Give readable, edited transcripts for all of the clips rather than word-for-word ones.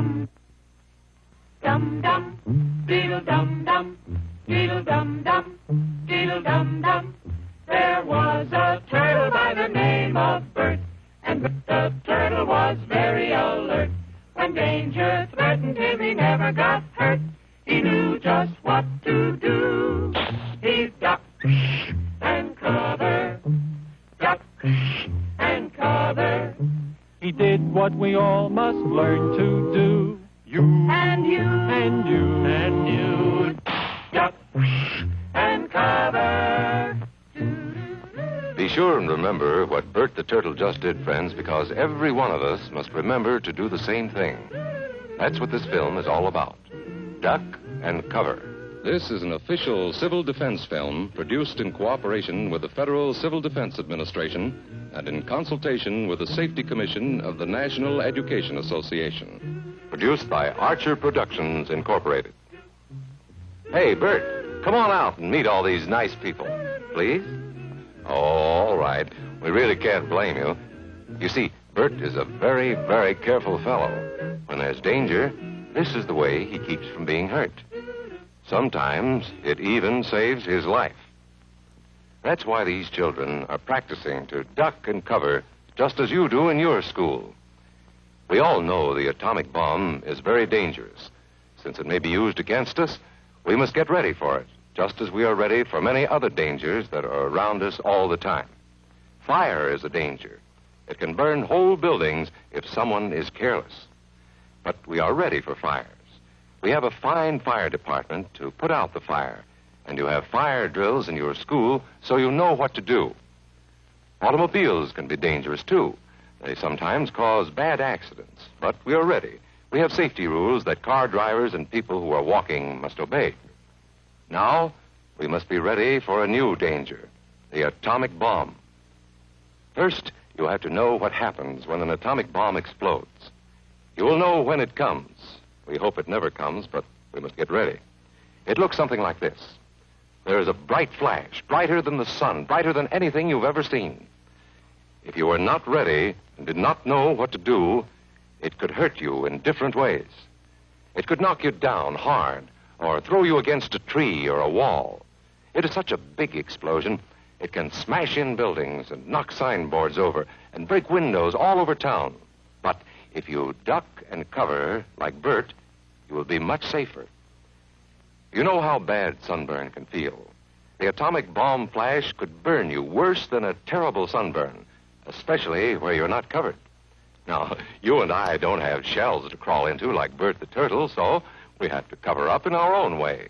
dum. Dum dum, diddle dum dum, diddle dum dum, diddle dum dum. There was a turtle by the name of Bert, and the turtle was very alert. When danger threatened him, he never got hurt. He knew just what to do. He ducked and covered, ducked and covered. He did what we all must learn to do. You and you And you and you, duck and cover. Be sure and remember what Bert the Turtle just did, friends, because every one of us must remember to do the same thing. That's what this film is all about. Duck and cover. This is an official civil defense film produced in cooperation with the Federal Civil Defense Administration and in consultation with the Safety Commission of the National Education Association. Produced by Archer Productions, Incorporated. Hey, Bert, come on out and meet all these nice people, please. Oh, all right. We really can't blame you. You see, Bert is a very, very careful fellow. When there's danger, this is the way he keeps from being hurt. Sometimes it even saves his life. That's why these children are practicing to duck and cover just as you do in your school. We all know the atomic bomb is very dangerous. Since it may be used against us, we must get ready for it, just as we are ready for many other dangers that are around us all the time. Fire is a danger. It can burn whole buildings if someone is careless. But we are ready for fires. We have a fine fire department to put out the fire, and you have fire drills in your school so you know what to do. Automobiles can be dangerous, too. They sometimes cause bad accidents, but we are ready. We have safety rules that car drivers and people who are walking must obey. Now, we must be ready for a new danger, the atomic bomb. First, you have to know what happens when an atomic bomb explodes. You will know when it comes. We hope it never comes, but we must get ready. It looks something like this. There is a bright flash, brighter than the sun, brighter than anything you've ever seen. If you were not ready and did not know what to do, it could hurt you in different ways. It could knock you down hard or throw you against a tree or a wall. It is such a big explosion, it can smash in buildings and knock signboards over and break windows all over town. But if you duck and cover like Bert, you will be much safer. You know how bad sunburn can feel. The atomic bomb flash could burn you worse than a terrible sunburn, especially where you're not covered. Now, you and I don't have shells to crawl into like Bert the Turtle, so we have to cover up in our own way.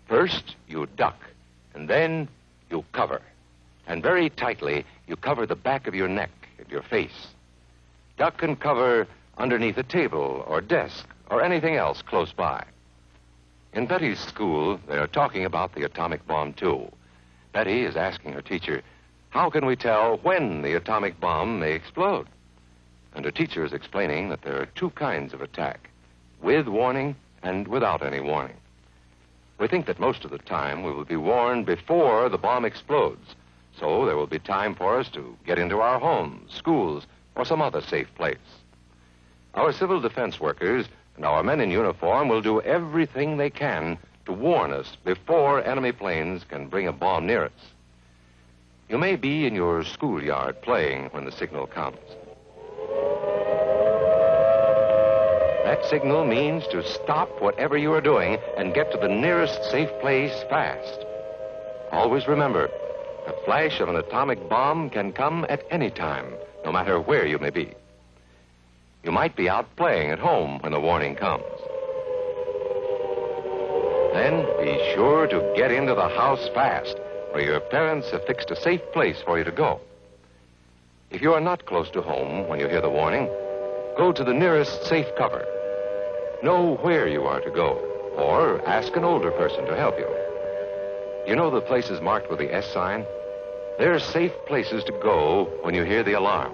First, you duck, and then you cover. And very tightly, you cover the back of your neck and your face. Duck and cover underneath a table or desk or anything else close by. In Betty's school, they are talking about the atomic bomb, too. Betty is asking her teacher, how can we tell when the atomic bomb may explode? And her teacher is explaining that there are two kinds of attack, with warning and without any warning. We think that most of the time we will be warned before the bomb explodes, so there will be time for us to get into our homes, schools, or some other safe place. Our civil defense workers and our men in uniform will do everything they can to warn us before enemy planes can bring a bomb near us. You may be in your schoolyard playing when the signal comes. That signal means to stop whatever you are doing and get to the nearest safe place fast. Always remember, the flash of an atomic bomb can come at any time, no matter where you may be. You might be out playing at home when the warning comes. Then be sure to get into the house fast, where your parents have fixed a safe place for you to go. If you are not close to home when you hear the warning, go to the nearest safe cover. Know where you are to go, or ask an older person to help you. You know the places marked with the S sign? They're safe places to go when you hear the alarm.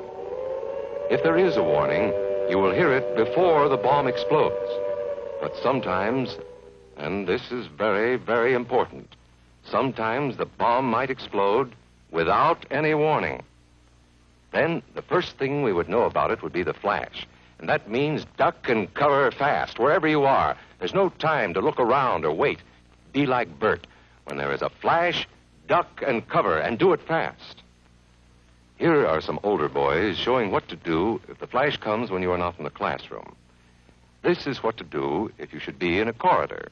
If there is a warning, you will hear it before the bomb explodes. But sometimes, and this is very, very important, sometimes the bomb might explode without any warning. Then the first thing we would know about it would be the flash. And that means duck and cover fast, wherever you are. There's no time to look around or wait. Be like Bert. When there is a flash, duck and cover, and do it fast. Here are some older boys showing what to do if the flash comes when you are not in the classroom. This is what to do if you should be in a corridor.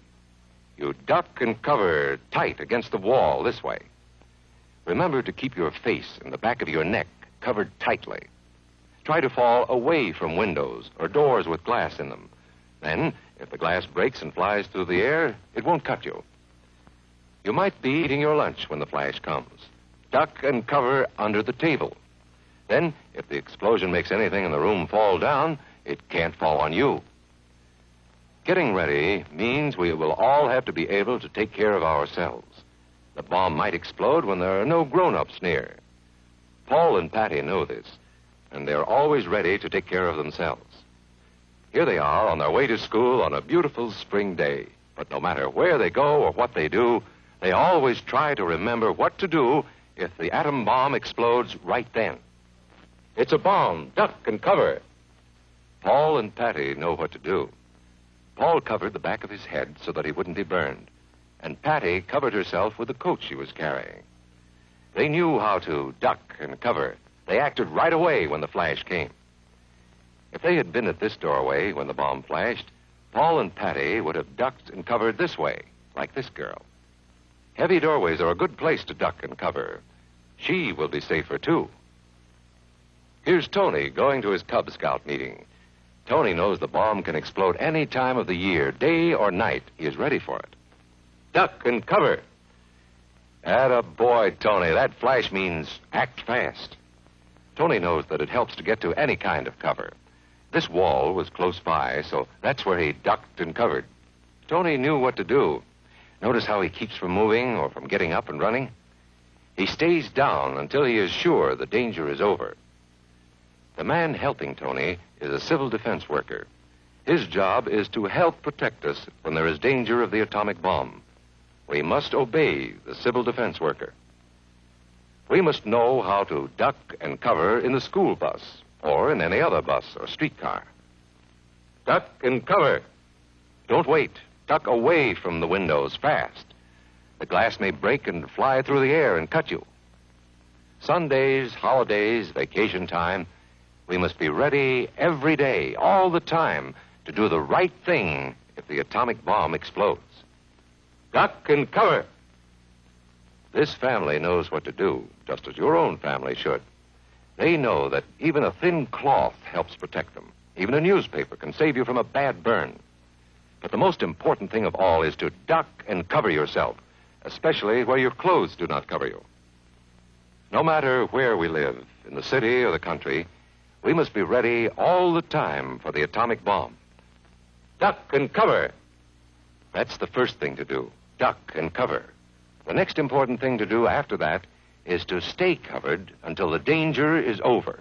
You duck and cover tight against the wall this way. Remember to keep your face and the back of your neck covered tightly. Try to fall away from windows or doors with glass in them. Then, if the glass breaks and flies through the air, it won't cut you. You might be eating your lunch when the flash comes. Duck and cover under the table. Then, if the explosion makes anything in the room fall down, it can't fall on you. Getting ready means we will all have to be able to take care of ourselves. The bomb might explode when there are no grown-ups near. Paul and Patty know this, and they're always ready to take care of themselves. Here they are on their way to school on a beautiful spring day. But no matter where they go or what they do, they always try to remember what to do if the atom bomb explodes right then. It's a bomb. Duck and cover. Paul and Patty know what to do. Paul covered the back of his head so that he wouldn't be burned, and Patty covered herself with the coat she was carrying. They knew how to duck and cover. They acted right away when the flash came. If they had been at this doorway when the bomb flashed, Paul and Patty would have ducked and covered this way, like this girl. Heavy doorways are a good place to duck and cover. She will be safer, too. Here's Tony going to his Cub Scout meeting. Tony knows the bomb can explode any time of the year, day or night. He is ready for it. Duck and cover. Attaboy, Tony. That flash means act fast. Tony knows that it helps to get to any kind of cover. This wall was close by, so that's where he ducked and covered. Tony knew what to do. Notice how he keeps from moving or from getting up and running? He stays down until he is sure the danger is over. The man helping Tony is a civil defense worker. His job is to help protect us when there is danger of the atomic bomb. We must obey the civil defense worker. We must know how to duck and cover in the school bus or in any other bus or streetcar. Duck and cover. Don't wait. Duck away from the windows fast. The glass may break and fly through the air and cut you. Sundays, holidays, vacation time, we must be ready every day, all the time, to do the right thing if the atomic bomb explodes. Duck and cover. This family knows what to do, just as your own family should. They know that even a thin cloth helps protect them. Even a newspaper can save you from a bad burn. But the most important thing of all is to duck and cover yourself, especially where your clothes do not cover you. No matter where we live, in the city or the country, we must be ready all the time for the atomic bomb. Duck and cover. That's the first thing to do, duck and cover. The next important thing to do after that is to stay covered until the danger is over.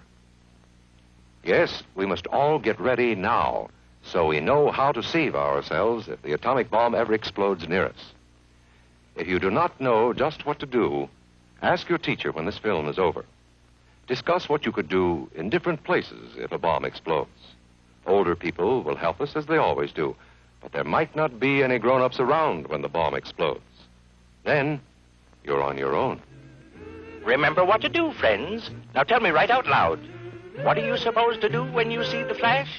Yes, we must all get ready now so we know how to save ourselves if the atomic bomb ever explodes near us. If you do not know just what to do, ask your teacher when this film is over. Discuss what you could do in different places if a bomb explodes. Older people will help us as they always do, but there might not be any grown-ups around when the bomb explodes. Then, you're on your own. Remember what to do, friends. Now tell me right out loud. What are you supposed to do when you see the flash?